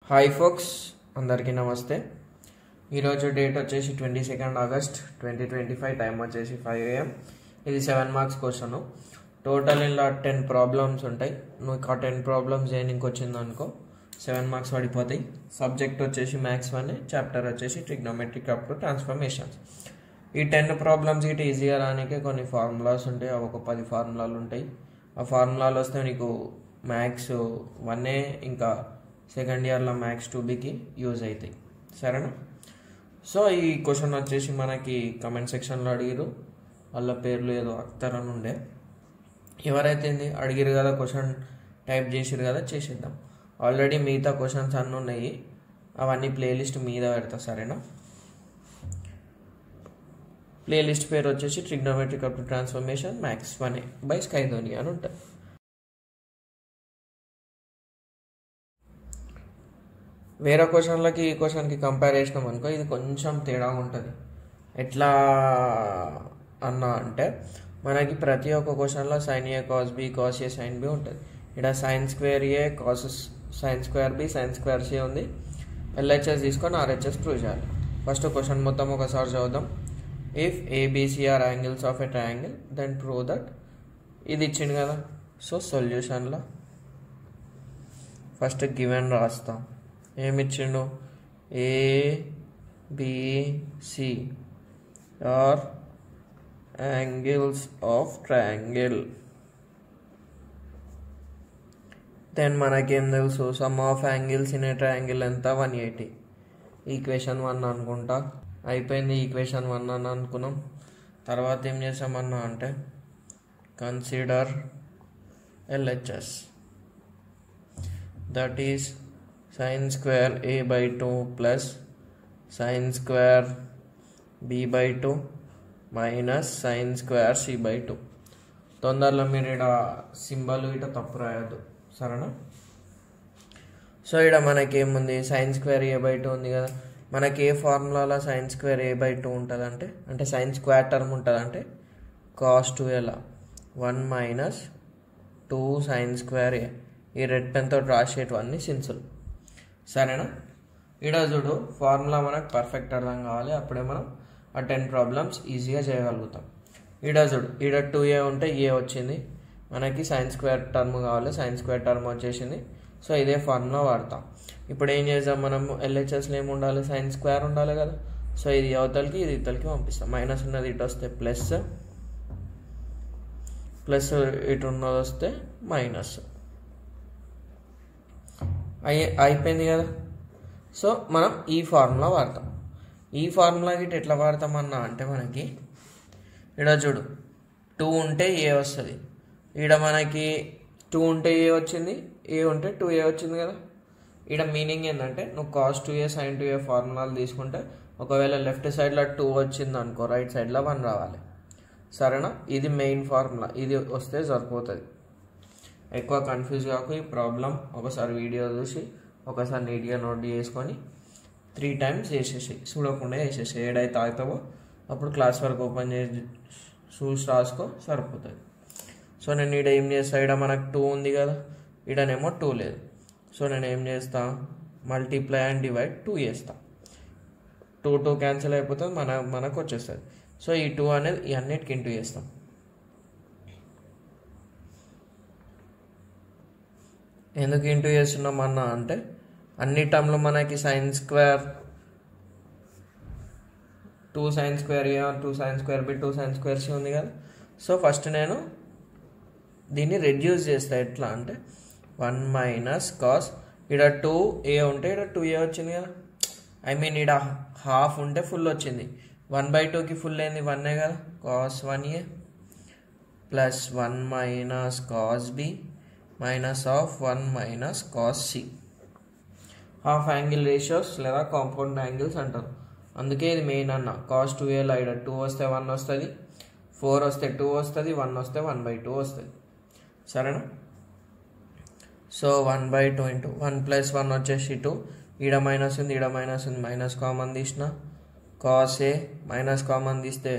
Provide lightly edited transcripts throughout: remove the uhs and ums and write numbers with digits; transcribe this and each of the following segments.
Hi folks, అందరికీ నమస్తే. ఈరోజు డేట్ వచ్చేసి 22 ఆగస్ట్ 2025. టైం వచ్చేసి 5 AM. ఇది 7 మార్క్స్ క్వశ్చన్. టోటల్ ఇలా 10 ప్రాబ్లమ్స్ ఉంటాయి. నువ్వు ఆ 10 ప్రాబ్లమ్స్ చేయడానికి వచ్చింది అనుకో 7 మార్క్స్ పడిపోతాయి. సబ్జెక్ట్ వచ్చేసి మ్యాథ్స్ 1, చాప్టర్ వచ్చేసి ట్రిగ్నోమెట్రిక్ అప్ టు ట్రాన్స్ఫర్మేషన్స్. ఈ 10 ప్రాబ్లమ్స్ ఇటు ఈజీగా రానికే కొన్ని ఫార్ములాస్ ఉంటాయి. అవి ఒక 10 ఫార్ములాలు ఉంటాయి. ఆ ఫార్ములాలు వస్తే నీకు మ్యాథ్స్ 1 ఇంకా సెకండ్ ఇయర్లో మ్యాథ్స్ 2Bకి యూజ్ అవుతాయి. సరేనా? సో ఈ క్వశ్చన్ వచ్చేసి మనకి కమెంట్ సెక్షన్లో అడిగిరు. వాళ్ళ పేర్లు ఏదో అఖ్తర్ అని ఉండే. ఎవరైతే అడిగిరు కదా, క్వశ్చన్ టైప్ చేసిరు కదా, చేసేద్దాం. ఆల్రెడీ మిగతా క్వశ్చన్స్ అన్నీ ఉన్నాయి, అవన్నీ ప్లేలిస్ట్ మీద పెడతా. సరేనా? ప్లేలిస్ట్ పేరు వచ్చేసి trigonometric up to transformation maths 1 by sky Dhoni అని ఉంటుంది. వేరే క్వశ్చన్లకి ఈ క్వశ్చన్కి కంపేర్ చేసినాం అనుకో, ఇది కొంచెం తేడా ఉంటుంది. ఎట్లా అన్నా అంటే, మనకి ప్రతి ఒక్క క్వశ్చన్లో sine A cos B, cos A sine B ఉంటుంది. ఇక్కడ sine square A, cos sine square B, sine square C ఉంది. ఎల్హెచ్ఎస్ తీసుకొని ఆర్హెచ్ఎస్ ప్రూవ్ చేయాలి. ఫస్ట్ క్వశ్చన్ మొత్తం ఒకసారి చదువుదాం. If ABC are angles of a triangle then prove that. ఇది ఇచ్చింది కదా. సో సొల్యూషన్లో ఫస్ట్ గివెన్ రాస్తాం. ఏమిచ్చిండు? ABC are angles of triangle. Then మనకేం తెలుసు? Sum of angles in a triangle ఎంత? 180. ఈక్వేషన్ 1 అనుకుంటా. అయిపోయింది. ఈక్వేషన్ 1 అని అనుకున్నాం. తర్వాత ఏం చేసామన్నా అంటే, consider LHS, that is sin square a by 2 plus sin square b by 2 minus sin square c by 2. తొందరలో మీరు ఇక్కడ సింబల్ ఇట తప్పు రాయద్దు. సరేనా? సో ఇక్కడ మనకేముంది? sin square a by 2 ఉంది కదా. మనకి ఏ ఫార్ములాలో sin square a by 2 ఉంటుందంటే, అంటే sin square టర్మ్ ఉంటుందంటే cos 2a 1 minus 2 sin square a. ఈ రెడ్ పెన్తో రాసేటివన్నీ సిన్సులు. సరేనా? ఇక్కడ చూడు, ఫార్ములా మనకు పర్ఫెక్ట్ అర్థం కావాలి. అప్పుడే మనం ఆ 10 ప్రాబ్లమ్స్ ఈజీగా చేయగలుగుతాం. ఇక్కడ చూడు, ఇక్కడ 2a ఉంటే ఏ వచ్చింది. మనకి సైన్ స్క్వేర్ టర్మ్ కావాలి, సైన్ స్క్వేర్ టర్మ్ వచ్చేసింది. సో ఇదే ఫార్ములా వాడతాం. ఇప్పుడు ఏం చేద్దాం? మనం ఎల్హెచ్ఎస్లో ఏమి ఉండాలి? సైన్ స్క్వేర్ ఉండాలి కదా. సో ఇది అవతలకి ఇది ఇవతలకి పంపిస్తాం. మైనస్ ఉన్నది ఇటు వస్తే ప్లస్, ప్లస్ ఇటు ఉన్నది వస్తే మైనస్. అయిపోయింది కదా. సో మనం ఈ ఫార్ములా వాడతాం. ఈ ఫార్ములాకి ఇటు ఎట్లా వాడతామన్నా అంటే, మనకి ఇక్కడ చూడు 2 ఉంటే ఏ వస్తుంది. ఇక్కడ మనకి 2 ఉంటే ఏ వచ్చింది, ఏ ఉంటే 2a వచ్చింది కదా. ఇక్కడ మీనింగ్ ఏంటంటే, నువ్వు కాస్ 2a సైన్ 2a ఫార్ములాలు తీసుకుంటే, ఒకవేళ లెఫ్ట్ సైడ్లో 2 వచ్చింది అనుకో, రైట్ సైడ్లో 1 రావాలి. సరేనా? ఇది మెయిన్ ఫార్ములా. ఇది వస్తే సరిపోతుంది. ఎక్కువ కన్ఫ్యూజ్ కాకు. ఈ ప్రాబ్లం ఒకసారి వీడియో చూసి ఒకసారి నీట్గా నోట్ చేసుకొని 3 times చేసేసి, చూడకుండా చేసేసి, ఏడైతే ఆగుతావో అప్పుడు క్లాస్ వర్క్ ఓపెన్ చేసి చూసి రాసుకో, సరిపోతుంది. సో నేను ఈడ ఏం చేస్తా? ఈడ మనకు 2 ఉంది కదా, ఈడనేమో 2 లేదు. సో నేను ఏం చేస్తా? మల్టిప్లై అండ్ డివైడ్ 2 చేస్తా. 2 క్యాన్సిల్ అయిపోతుంది, మనకు వచ్చేస్తుంది. సో ఈ 2 అనేది ఈ అన్నిటికి ఇంటూ చేస్తాం. ఎందుకు ఇంటూ చేస్తున్నాం అన్నా అంటే, అన్ని టర్మ్లో మనకి sine square 2 sine square A, 2 sine square B, 2 sine square C ఉంది కదా. సో ఫస్ట్ నేను దీన్ని రెడ్యూస్ చేస్తా. ఎట్లా అంటే 1 మైనస్ కాస్, ఇక్కడ 2a ఉంటే ఇక్కడ 2a వచ్చింది కదా. ఐ మీన్ ఇక్కడ హాఫ్ ఉంటే ఫుల్ వచ్చింది. 1/2కి ఫుల్ అయింది 1 కదా. Cos 1a plus 1 minus cos B minus of 1 minus cos C. Half angle ratios లేదా కాంపౌండ్ యాంగిల్స్ అంటారు. అందుకే ఇది మెయిన్ అన్న. కాస్ 2a ఇక్కడ 2 వస్తే 1 వస్తుంది, 4 వస్తే 2 వస్తుంది, 1 వస్తే 1/2 వస్తుంది. సరేనా? సో 1/2 ఇంటూ 1 ప్లస్ 1 వచ్చేసి 2. ఈడ మైనస్ ఉంది, ఈడ మైనస్ ఉంది, మైనస్ కామన్ తీసిన. కాస్ ఏ మైనస్ కామన్ తీస్తే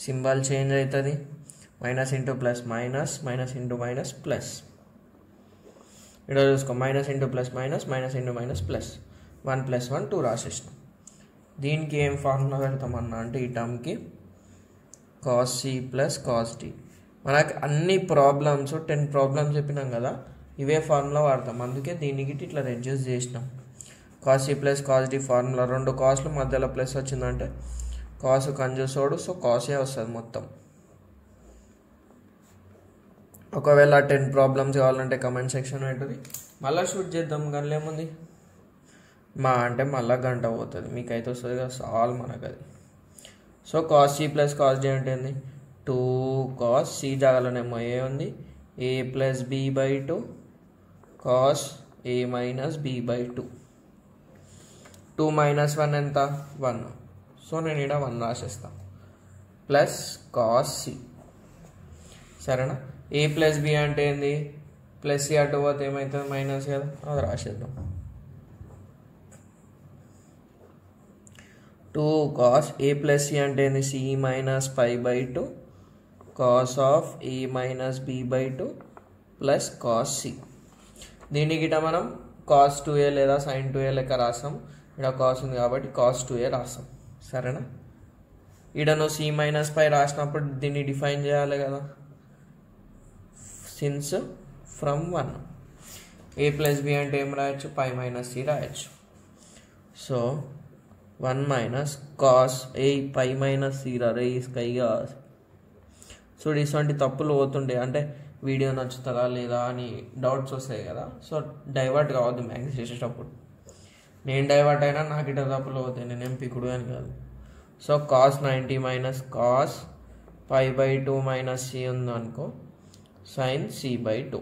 సింబల్ చేంజ్ అవుతుంది. Minus into plus minus, minus into minus plus. ఇక్కడ చూసుకో minus into plus minus, minus into minus plus, 1 + 1 2 రాసేసినాం. దీనికి ఏం ఫార్ములా పెడతామన్నా అంటే ఈ టర్మ్కి cos c + cos d. మనకి అన్ని ప్రాబ్లమ్స్ 10 ప్రాబ్లమ్స్ చెప్పినాం కదా, ఇవే ఫార్ములా వాడతాం. అందుకే దీనికి ఇట్లా రెడ్యూస్ చేసినాం. cos c + cos d formula, 2 కాస్లు మధ్యలో ప్లస్ వచ్చిందంటే కాస్ కంజూసోడు, సో కాసే వస్తుంది మొత్తం. ఒకవేళ 10 ప్రాబ్లమ్స్ కావాలంటే కమెంట్ సెక్షన్ ఉంటుంది, మళ్ళీ షూట్ చేద్దాం. కానీ ఏముంది అంటే మళ్ళీ గంట పోతుంది, మీకైతే వస్తుంది కదా సాల్వ్ మనకు అది. So cos c + cos d అంటే ఏంది, 2 cos c జాగాలోనేమో ఏ ఉంది, a + b/2 cos a - b/2. 2 - 1 ఎంత, 1. సో నేను ఇక్కడ 1 రాసేస్తాను ప్లస్ cos c. సరేనా, a + b అంటే ఏంది, ప్లస్ c అటు పోతే ఏమవుతుంది మైనస్ కదా, అది రాసేద్దాం. 2 cos a + c అంటే ఏంది, c - π/2 cos of a - b/2 plus cos c. దీనికి ఇట మనం cos 2a లేదా sin 2a లెక్క రాస్తాం. ఇక్కడ cos ఉంది కాబట్టి cos 2a రాస్తాం. సరేనా, ఇక్కడ నువ్వు c - π రాసినప్పుడు దీన్ని డిఫైన్ చేయాలి కదా, సిన్స్ ఫ్రమ్ 1. a + b అంటే ఏం రాయొచ్చు, π - c రాయొచ్చు. సో 1 - cos a π - c రే స్కైగా. సో ఇటువంటి తప్పులు పోతుండే, అంటే వీడియో నచ్చుతుందా లేదా అని డౌట్స్ వస్తాయి కదా. సో డైవర్ట్ కావద్దు మ్యాథ్స్ చేసేటప్పుడు. నేను డైవర్ట్ అయినా నాకు ఇట్లా తప్పులు అవుతాయి, నేనేం పికుడు అని కాదు. సో cos 90 - cos π/2 - c ఉందనుకో, sin c/2.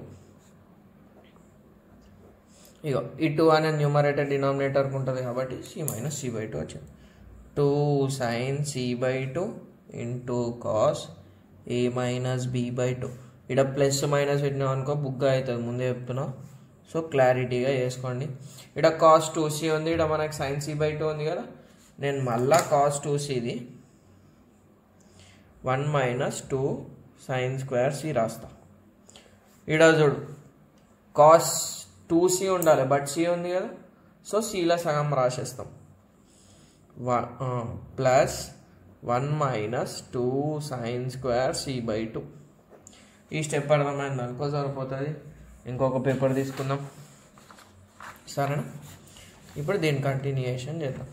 ఇగో ఈ 2 అనే న్యూమరేటర్ డినామినేటర్కి ఉంటుంది కాబట్టి c - c/2 వచ్చింది. 2 sin c/2 into cos a - b/2. ఇక్కడ ప్లస్ మైనస్ పెట్టినాం అనుకో బుగ్గా అవుతుంది, ముందే చెప్తున్నా. సో క్లారిటీగా వేసుకోండి. ఇక్కడ cos 2c ఉంది, ఇక్కడ మనకి sin c/2 ఉంది కదా. నేను మళ్ళా cos 2cది 1 - 2 sin² c రాస్తా. ఇక్కడ చూడు cos 2c ఉండాలి, బట్ c ఉంది కదా, సో cలో సగం రాసేస్తాం. Plus 1 - 2 sin² c/2. ఈ స్టెప్ అర్థమైంది అనుకో సరిపోతుంది. ఇంకొక పేపర్ తీసుకుందాం సరేనా. ఇప్పుడు దీని కంటిన్యూయేషన్ చేద్దాం.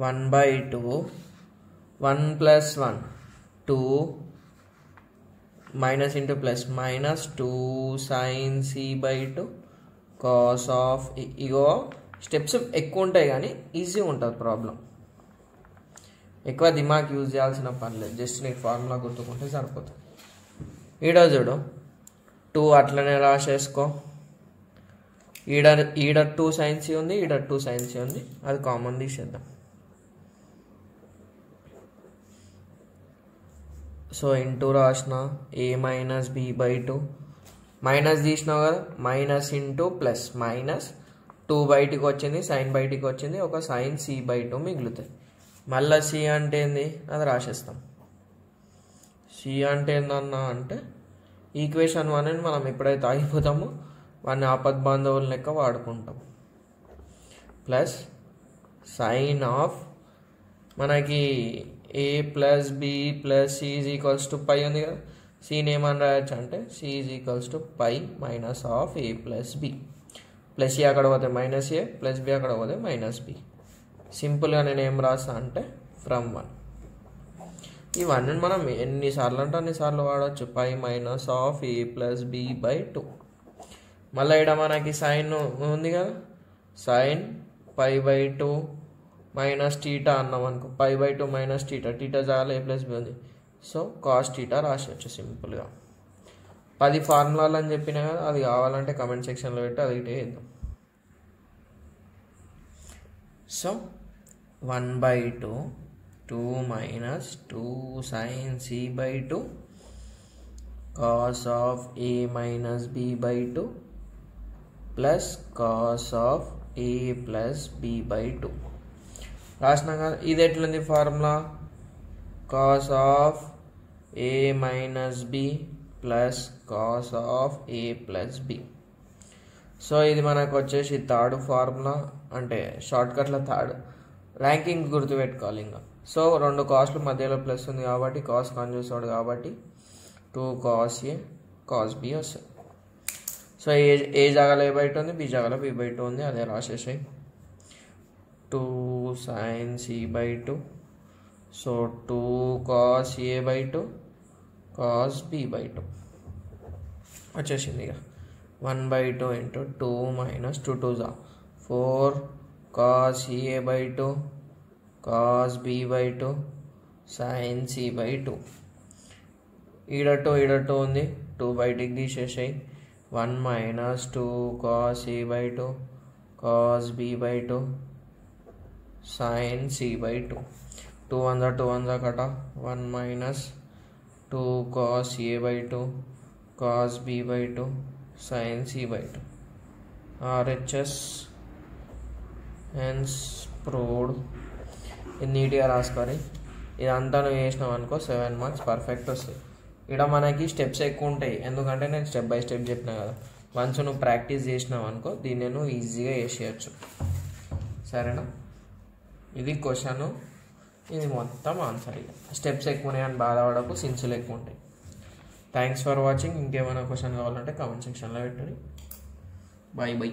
1/2 1 + 1 2 minus into plus -2 sin c/2 cos of. Ego steps ఎక్కువ ఉంటాయి కానీ ఈజీ ఉంటుంది ప్రాబ్లం. ఎక్కువ దిమాగ్ యూజ్ చేయాల్సిన పని లేదు, జస్ట్ నీకు ఫార్ములా గుర్తుకుంటే సరిపోతుంది. ఈడ చూడు 2 అట్లనే రాసేసుకో. ఈడ 2 sin c ఉంది, ఈడ 2 sin c ఉంది, అది కామన్ తీసేద్దాం. సో ఇంటూ రాసిన a - b/2 మైనస్ తీసినావు కదా, మైనస్ ఇంటూ ప్లస్ మైనస్ 2 బయటికి వచ్చింది, సైన్ బయటికి వచ్చింది, ఒక sin c/2 మిగులుతుంది. మళ్ళీ c అంటే ఏంది అది రాసేస్తాం. c అంటే ఏందన్నా అంటే ఈక్వేషన్ 1 మనం ఎప్పుడైతే ఆగిపోతామో వాడిని ఆపద్ బాంధవుల లెక్క వాడుకుంటాం. ప్లస్ సైన్ ఆఫ్ మనకి a + b + c = π ఉంది కదా, cని ఏమని రాయొచ్చు అంటే c = π - a + b. Plus c అక్కడ పోతే -a, ప్లస్ b అక్కడ పోతే -b. సింపుల్గా నేను ఏం రాస్తా అంటే ఫ్రమ్ 1. ఇవన్నీ మనం ఎన్నిసార్లు అంటే అన్నిసార్లు వాడచ్చు, π - a + b/2. మళ్ళీ ఇక్కడ మనకి సైన్ ఉంది కదా, సైన్ π/2 -θ అన్నాం అనుకో, π/2 -θ, θ జాగాలో a + b ఉంది, సో cos θ రాసేయచ్చు సింపుల్గా. 10 ఫార్ములాలు అని చెప్పినా కదా, అది కావాలంటే కమెంట్ సెక్షన్లో పెట్టి అది ఇటే వేద్దాం. So 1/2 2 - 2 sin c/2 cos of a - b/2 plus cos of a + b/2 రాసినాం కదా. ఇది ఎట్లుంది formula, cos of a - b plus cos of a + b. So ఇది మనకు వచ్చేసి థర్డ్ ఫార్ములా, అంటే షార్ట్కట్లో థర్డ్. ర్యాంకింగ్ గుర్తుపెట్టుకోవాలి ఇంకా. సో 2 కాస్ట్లు మధ్యలో ప్లస్ ఉంది కాబట్టి కాస్ కన్జూసాడు కాబట్టి 2 cos A cos B వస్తుంది. సో ఏ జాగాలో A బయట ఉంది, B జాగాలో B బయట ఉంది, అదే రాసేసాయి. 2 sin C/2. So 2 cos A/2 cos B/2 వచ్చేసింది. ఇక 1/2 into 2 minus 2 2 4 cos A/2 cos B/2 sin C/2. ఈడ 2 ఉంది, 2 బయటికి తీసేసాయి. 1 minus 2 cos A/2 cos B/2 sin C/2. 2 1 కట. 1 minus 2 cos A/2 cos B/2 sin C/2. RHS hence proved. ఇది నీట్గా రాసుకోవాలి. ఇదంతా నువ్వు చేసినావు అనుకో 7 మార్క్స్ పర్ఫెక్ట్ వస్తాయి. ఇక్కడ మనకి స్టెప్స్ ఎక్కువ ఉంటాయి, ఎందుకంటే నేను స్టెప్ బై స్టెప్ చెప్పినా కదా. వన్స్ నువ్వు ప్రాక్టీస్ చేసినావు అనుకో దీన్ని నువ్వు ఈజీగా చేసేయచ్చు. సరేనా? ఇది క్వశ్చను, ఇది మొత్తం ఆన్సర్. ఇక స్టెప్స్ ఎక్కువ ఉన్నాయని బాధపడకు, సిన్సులు ఎక్కువ ఉంటాయి. Thanks for watching. ఇంకేమైనా క్వశ్చన్ కావాలంటే కామెంట్ సెక్షన్లో పెట్టండి. By by.